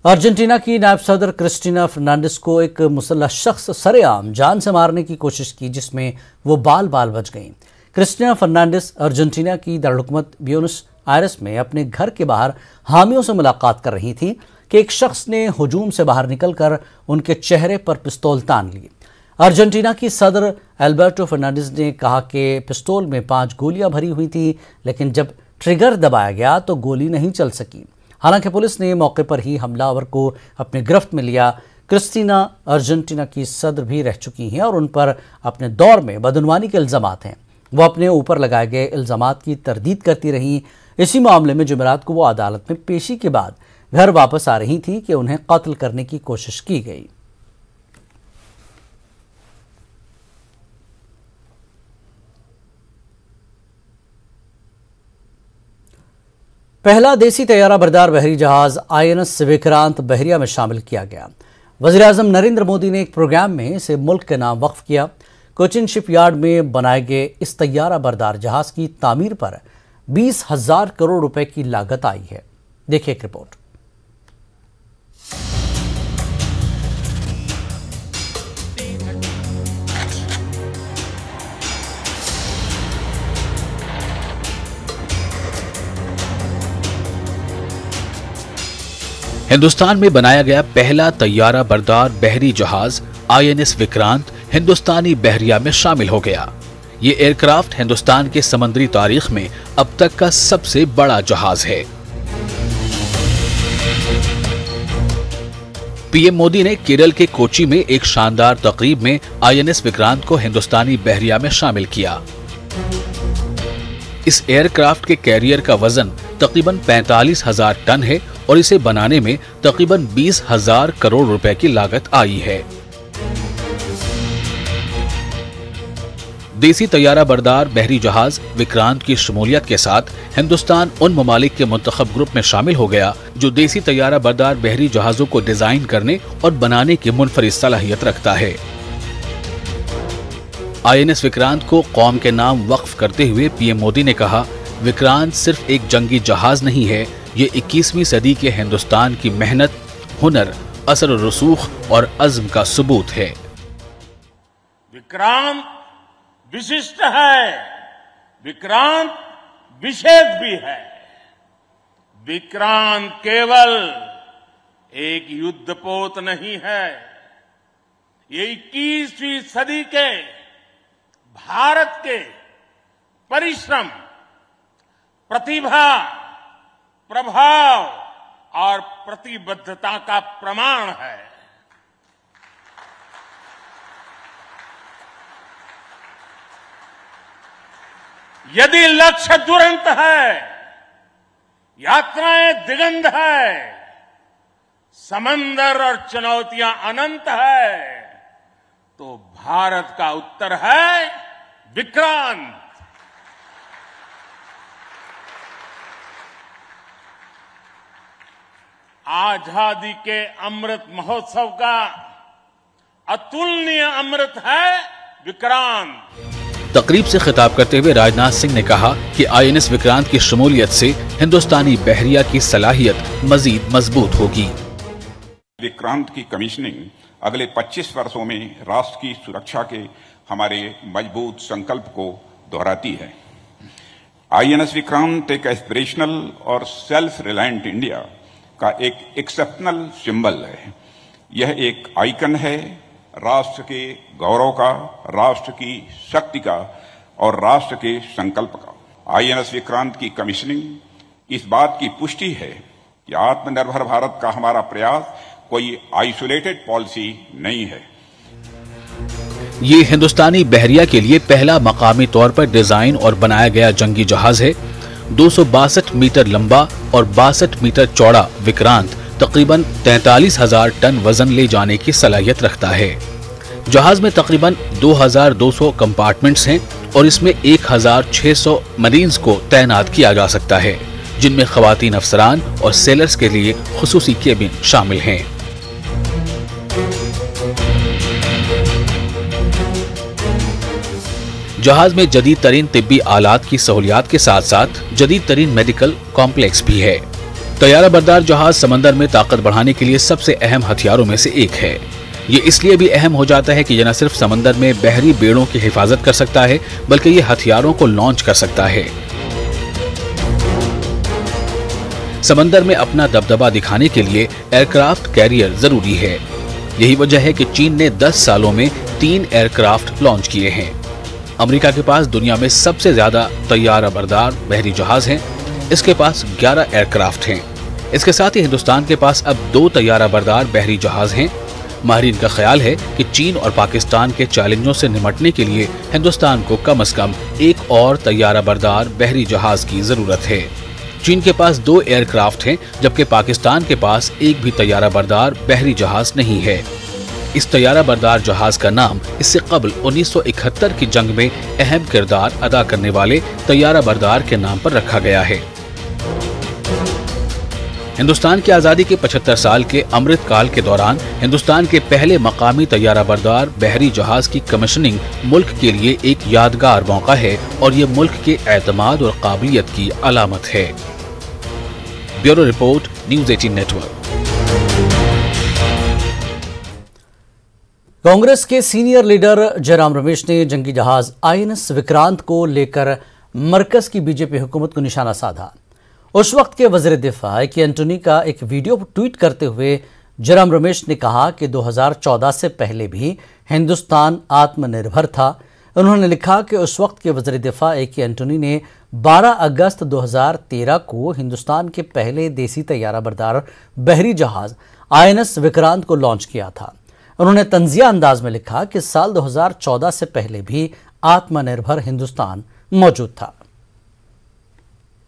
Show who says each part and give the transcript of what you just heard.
Speaker 1: Argentina की नायब सदर क्रिस्टीना फर्नांडिस को एक मुसल्लह शख्स सरेआम जान से मारने की कोशिश की, जिसमें वो बाल बाल बच गईं। क्रिस्टीना फर्नांडिस अर्जेंटीना की दारुलहुकूमत ब्यूनस आयर्स में अपने घर के बाहर हामियों से मुलाकात कर रही थी कि एक शख्स ने हुजूम से बाहर निकलकर उनके चेहरे पर पिस्तौल तान ली। अर्जेंटीना की सदर अल्बर्टो फर्नांडिस ने कहा कि पिस्तौल में 5 गोलियां भरी हुई थी, लेकिन जब ट्रिगर दबाया गया तो गोली नहीं चल सकी। हालांकि पुलिस ने मौके पर ही हमलावर को अपने गिरफ्त में लिया। क्रिस्टीना अर्जेंटीना की सदर भी रह चुकी हैं और उन पर अपने दौर में बदनवानी के इल्जामात हैं। वो अपने ऊपर लगाए गए इल्जामात की तरदीद करती रहीं। इसी मामले में जुमेरात को वो अदालत में पेशी के बाद घर वापस आ रही थी कि उन्हें कत्ल करने की कोशिश की गई। पहला देसी तैयारा बरदार बहरी जहाज INS विक्रांत बहरिया में शामिल किया गया। वज़ीर-ए-आज़म नरेंद्र मोदी ने एक प्रोग्राम में इसे मुल्क के नाम वक्फ किया। कोचिन शिपयार्ड में बनाए गए इस तैयारा बरदार जहाज की तामीर पर 20,000 करोड़ रुपए की लागत आई है। देखिए एक रिपोर्ट।
Speaker 2: हिंदुस्तान में बनाया गया पहला तैयारा बरदार बहरी जहाज INS विक्रांत हिंदुस्तानी बहरिया में शामिल हो गया। ये एयरक्राफ्ट हिंदुस्तान के समंदरी तारीख में अब तक का सबसे बड़ा जहाज है। पीएम मोदी ने केरल के कोची में एक शानदार तकरीब में INS विक्रांत को हिंदुस्तानी बहरिया में शामिल किया। इस एयरक्राफ्ट के कैरियर का वजन तकरीबन 45,000 टन है और इसे बनाने में तकरीबन 20,000 करोड़ रुपए की लागत आई है। देसी तैयारा बरदार बहरी जहाज विक्रांत की शमूलियत के साथ हिंदुस्तान उन ममालिक के मुंतखब ग्रुप में शामिल हो गया जो देसी तैयारा बरदार बहरी जहाजों को डिजाइन करने और बनाने की मुनफरिद सलाहियत रखता है। INS विक्रांत को कौम के नाम वक्फ करते हुए पीएम मोदी ने कहा, विक्रांत सिर्फ एक जंगी जहाज नहीं है, ये 21वीं सदी के हिंदुस्तान की मेहनत, हुनर, असर रसूख और अज़्म का सबूत है।
Speaker 3: विक्रांत विशिष्ट है, विक्रांत विशेष भी है। विक्रांत केवल एक युद्धपोत नहीं है, ये 21वीं सदी के भारत के परिश्रम, प्रतिभा, प्रभाव और प्रतिबद्धता का प्रमाण है। यदि लक्ष्य दुरंत है, यात्राएं दिगंत है, समंदर और चुनौतियां अनंत है, तो भारत का उत्तर है विक्रांत। आजादी के अमृत महोत्सव का अतुलनीय अमृत है विक्रांत।
Speaker 2: तकरीब से खिताब करते हुए राजनाथ सिंह ने कहा कि INS विक्रांत की शमूलियत से हिंदुस्तानी बहरिया की सलाहियत मजीद मजबूत होगी।
Speaker 4: विक्रांत की कमीशनिंग अगले 25 वर्षों में राष्ट्र की सुरक्षा के हमारे मजबूत संकल्प को दोहराती है। INS विक्रांत एक एस्पिरेशनल और सेल्फ रिलायंट इंडिया का एक एक्सेप्शनल सिंबल है। यह एक आइकन है राष्ट्र के गौरव का, राष्ट्र की शक्ति का और राष्ट्र के संकल्प का। INS विक्रांत की कमीशनिंग इस बात की पुष्टि है कि आत्मनिर्भर भारत का हमारा प्रयास कोई आइसोलेटेड पॉलिसी नहीं है।
Speaker 2: ये हिंदुस्तानी बहरिया के लिए पहला मकामी तौर पर डिजाइन और बनाया गया जंगी जहाज है। 262 मीटर लंबा और 62 मीटर चौड़ा विक्रांत तकरीबन 43,000 टन वजन ले जाने की सलाहियत रखता है। जहाज में तकरीबन 2,200 कंपार्टमेंट्स हैं और इसमें 1,600 मरीन्स को तैनात किया जा सकता है, जिनमें खवातीन अफसरान और सेलर्स के लिए खुसूसी केबिन शामिल हैं। जहाज में जदीद तरीन तिब्बी आलात की सहूलियात के साथ साथ जदीद तरीन मेडिकल कॉम्प्लेक्स भी है। तैयारा बरदार जहाज समंदर में ताकत बढ़ाने के लिए सबसे अहम हथियारों में से एक है। ये इसलिए भी अहम हो जाता है कि यह न सिर्फ समंदर में बहरी बेड़ों की हिफाजत कर सकता है, बल्कि ये हथियारों को लॉन्च कर सकता है। समंदर में अपना दबदबा दिखाने के लिए एयरक्राफ्ट कैरियर जरूरी है। यही वजह है कि चीन ने 10 सालों में 3 एयरक्राफ्ट लॉन्च किए हैं। अमेरिका के पास दुनिया में सबसे ज्यादा तैयारा बरदार बहरी जहाज हैं। इसके पास 11 एयरक्राफ्ट हैं। इसके साथ ही हिंदुस्तान के पास अब 2 तैयारा बरदार बहरी जहाज हैं। माहिरीन का ख्याल है कि चीन और पाकिस्तान के चैलेंजों से निपटने के लिए हिंदुस्तान को कम से कम एक और तैयारा बरदार बहरी जहाज की जरूरत है। चीन के पास 2 एयरक्राफ्ट हैं, जबकि पाकिस्तान के पास एक भी तैयारा बरदार बहरी जहाज नहीं है। इस तैयारा बरदार जहाज का नाम इससे कबल 1971 की जंग में अहम किरदार अदा करने वाले तैयारा बरदार के नाम पर रखा गया है। हिंदुस्तान की आजादी के 75 साल के अमृत काल के दौरान हिंदुस्तान के पहले मकामी तैयारा बरदार बहरी जहाज की कमीशनिंग मुल्क के लिए एक यादगार मौका है और ये मुल्क के एतमाद और काबिलियत की अलामत है। Bureau report, news 18 network.
Speaker 1: Congress के सीनियर लीडर जयराम रमेश ने जंगी जहाज INS विक्रांत को लेकर मरकज की बीजेपी हुकूमत को निशाना साधा। उस वक्त के वज़ीर दिफा की एंटोनी का एक वीडियो ट्वीट करते हुए जयराम रमेश ने कहा कि 2014 से पहले भी हिंदुस्तान आत्मनिर्भर था। उन्होंने लिखा कि उस वक्त के वज़ीर दिफा की एंटोनी ने 12 अगस्त 2013 को हिंदुस्तान के पहले देसी तैयारा बरदार बहरी जहाज INS विक्रांत को लॉन्च किया था। उन्होंने तंजिया अंदाज में लिखा कि साल 2014 से पहले भी आत्मनिर्भर हिंदुस्तान मौजूद था।